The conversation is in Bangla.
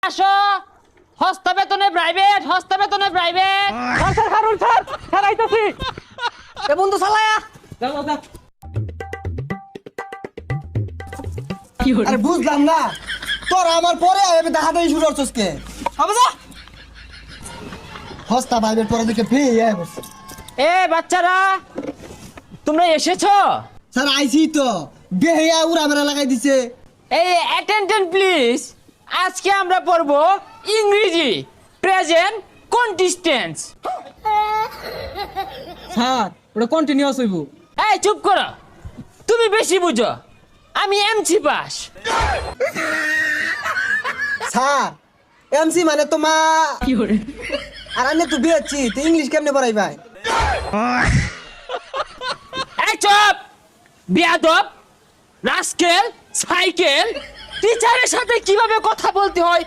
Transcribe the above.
আসো। হস্তা বেতনে প্রাইভেট, হস্তা বেতনে private. Sir Harun sir sir আইতাছি এ বন্ধু চালায়া যাও যাও আরে বুঝলাম না তোর আমার পরে আমি দেখাতেই শুরু করছিস কে হবে যা হস্তা ভাইবের পরে দিকে ফ্রি এ বাচ্চারা, তোমরা এসেছো? স্যার আইছি তো বেহিয়া উড়া মেরা লাগাই দিছে এই অ্যাটেনশন প্লিজ। আজকে আমরা পড়ব ইংরেজি প্রেজেন্ট কন্টিস্টেন্স। স্যার ওটা কন্টিনিউয়াস হইব এই চুপ করো, তুমি বেশি বুঝো। আমি এমসি পাস। স্যার এমসি মানে তোমা আর আমি তো বিয়েছি তো ইংলিশ কেমনে পড়াই ভাই এই চুপ, বিয়াদব, রাস্কেল, সাইকেল। টিচারের সাথে কিভাবে কথা বলতে হয়